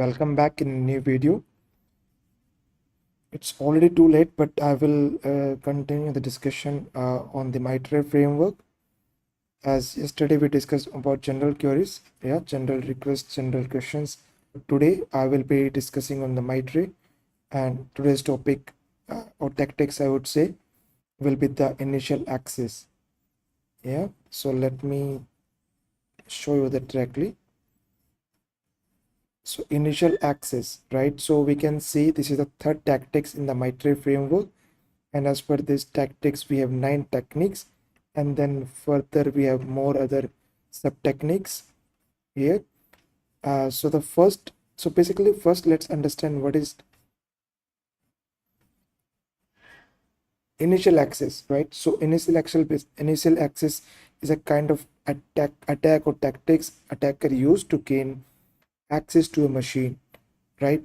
Welcome back in a new video. It's already too late, but I will continue the discussion on the Mitre framework. As yesterday we discussed about general queries, general requests, general questions. Today I will be discussing on the Mitre, and today's topic or tactics I would say will be the initial access. So let me show you that directly. So initial access, right? So we can see this is the third tactics in the Mitre framework, and as per this tactics we have 9 techniques, and then further we have more other sub techniques here. So basically first let's understand what is initial access, right? So initial access is a kind of attack or tactics attacker used to gain access to a machine, right?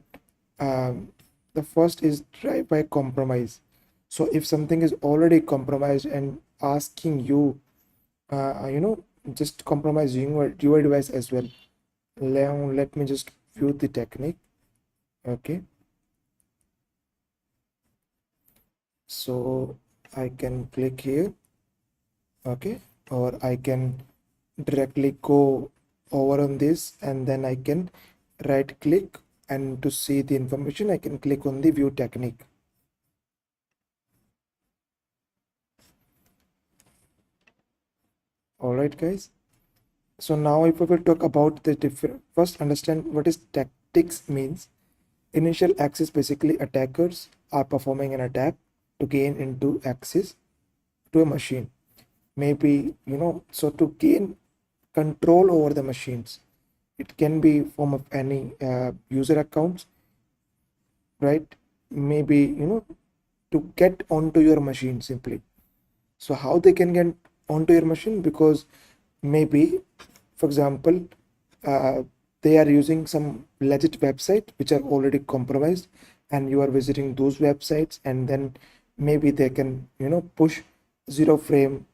The first is drive-by compromise. So if something is already compromised and asking you, just compromise your device as well. Let me just view the technique. Okay. So I can click here. Okay. Or I can directly go over on this, and then I can right click, and to see the information I can click on the view technique. All right, guys. So now if we will talk about the different, first understand what is tactics means. Initial access, basically attackers are performing an attack to gain into access to a machine. Maybe, so to gain control over the machines. It can be form of any user accounts, right? Maybe, to get onto your machine simply. So how they can get onto your machine? Because maybe, for example, they are using some legit website which are already compromised, and you are visiting those websites, and then maybe they can push zero iframe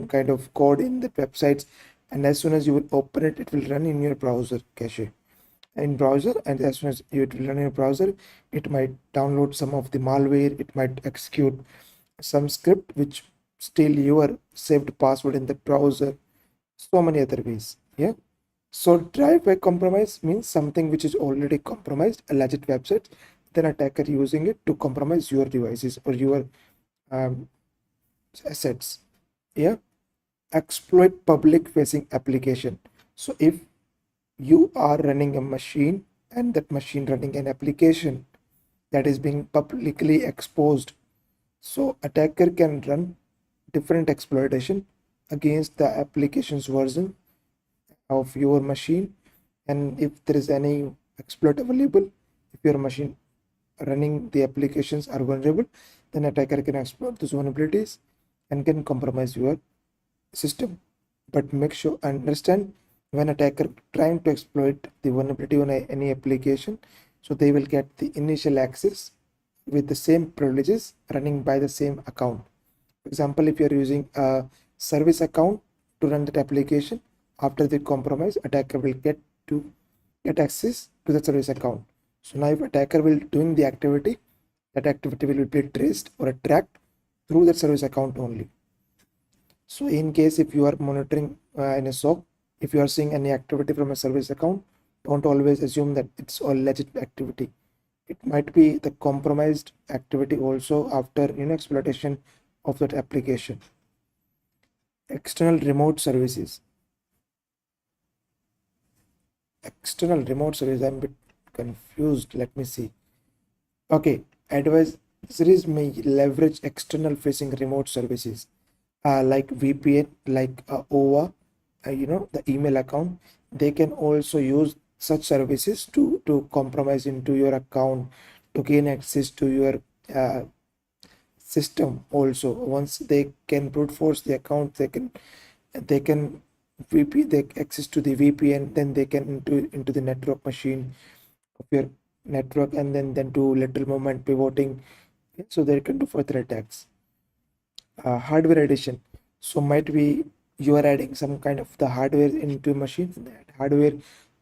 kind of code in the websites, and as soon as you will open it, it will run in your browser cache in browser, and as soon as it will run in your browser, it might download some of the malware, it might execute some script which steal your saved password in the browser, so many other ways. So drive-by compromise means something which is already compromised, a legit website, then attacker using it to compromise your devices or your assets. Exploit public facing application. So if you are running a machine, and that machine running an application that is being publicly exposed, so attacker can run different exploitation against the application's version of your machine. And if there is any exploit available, if your machine running the applications are vulnerable, then attacker can exploit those vulnerabilities and can compromise your system. But make sure understand, when attacker trying to exploit the vulnerability on any application, so they will get the initial access with the same privileges running by the same account. For example, if you are using a service account to run that application, after the compromise, attacker will get access to the service account. So now if attacker will doing the activity, that activity will be traced or tracked through that service account only. So in case if you are monitoring in a SOC, if you are seeing any activity from a service account, don't always assume that it's all legit activity. It might be the compromised activity also after exploitation of that application. External remote services. I'm a bit confused. Let me see. Okay, adversaries may leverage external facing remote services like VPN, like OVA, the email account. They can also use such services to compromise into your account, to gain access to your system. Also, once they can brute force the account, they can the access to the VPN, then they can into the network machine of your network, and then do lateral movement pivoting, so they can do further attacks. Hardware addition. So might be you are adding some kind of the hardware into a machine. That hardware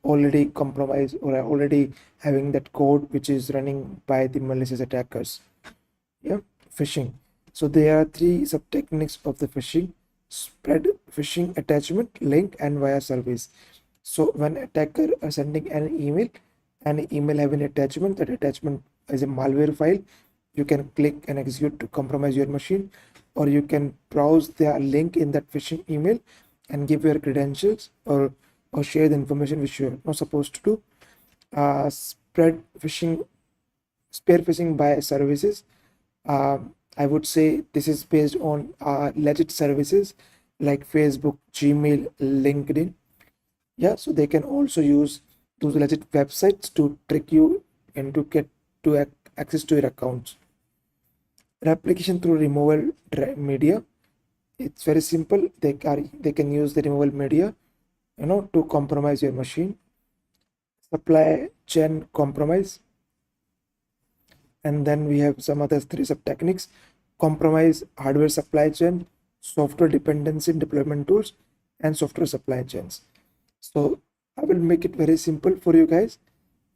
already compromised or are already having that code which is running by the malicious attackers. Yeah, phishing. So there are three sub techniques of the phishing: spread phishing, attachment, link, and via service. So when attacker are sending an email and email have an attachment, that attachment is a malware file. You can click and execute to compromise your machine, or you can browse the link in that phishing email and give your credentials, or share the information which you're not supposed to do. Spread phishing, spear phishing by services. I would say this is based on legit services like Facebook, Gmail, LinkedIn. Yeah, so they can also use those legit websites to trick you and to get to access to your accounts. Replication through removal media. It's very simple. They can use the removal media, to compromise your machine. Supply chain compromise. And then we have some other three sub techniques: compromise hardware supply chain, software dependency deployment tools, and software supply chains. So I will make it very simple for you guys,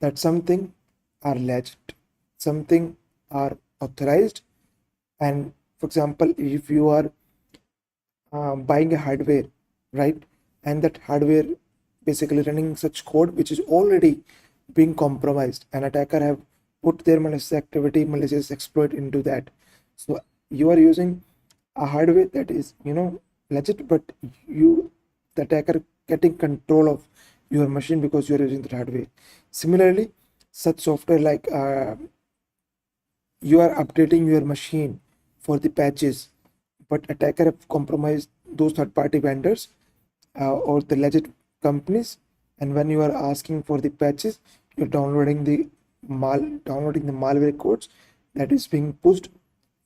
that something are legit, something are authorized. And for example, if you are buying a hardware, right, and that hardware basically running such code which is already being compromised, an attacker have put their malicious activity, malicious exploit into that. So you are using a hardware that is legit, but the attacker getting control of your machine because you are using the hardware. Similarly, such software like you are updating your machine for the patches, but attacker have compromised those third-party vendors or the legit companies, and when you are asking for the patches, you're downloading the malware codes that is being pushed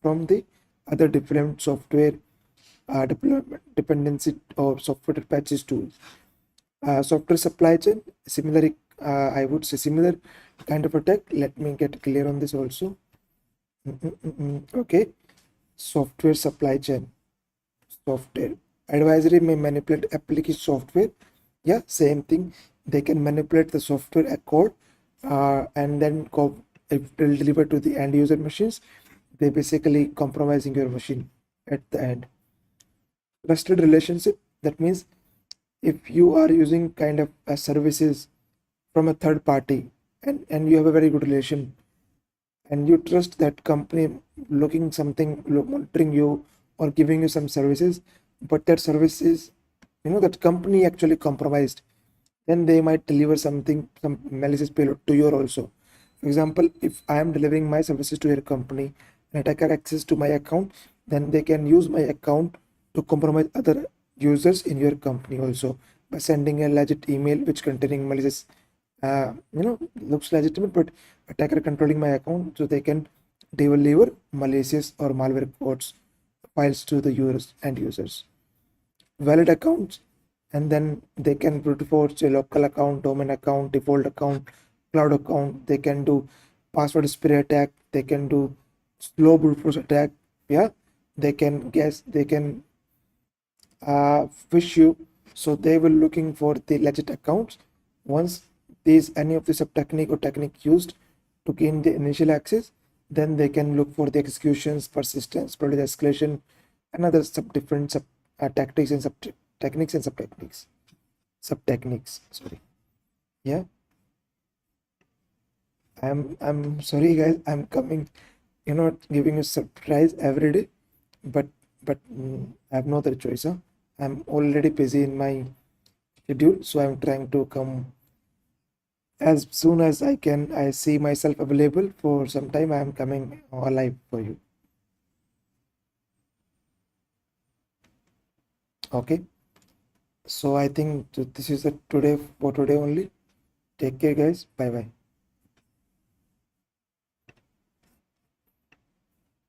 from the other different software deployment dependency or software patches tools. Software supply chain, similarly, I would say similar kind of attack. Let me get clear on this also. Okay, software supply chain. Software advisory may manipulate application software. Yeah, same thing. They can manipulate the software code and then if it will deliver to the end user machines, they basically compromising your machine at the end. Trusted relationship, that means if you are using kind of services from a third party, and you have a very good relation and you trust that company looking something, monitoring you or giving you some services, but that services, that company actually compromised, then they might deliver something, some malicious payload to your also. For example, if I am delivering my services to your company and attacker access to my account, then they can use my account to compromise other users in your company also by sending a legit email which containing malicious, looks legitimate, but attacker controlling my account so they can deliver malicious or malware codes files to the users and users. Valid accounts, and then they can brute force a local account, domain account, default account, cloud account. They can do password spray attack. They can do slow brute force attack. Yeah, they can guess. They can fish you. So they will looking for the legit accounts. Once these any of the sub technique or technique used to gain the initial access, then they can look for the executions, persistence, privilege escalation, and other different tactics and sub techniques and sub techniques. Sorry. Yeah, I'm sorry guys. I'm coming, giving a surprise every day, but I have no other choice. Huh? I'm already busy in my schedule, so I'm trying to come as soon as I can. I see myself available for some time. I am coming alive for you. Okay. So I think this is it today for today only. Take care, guys. Bye bye.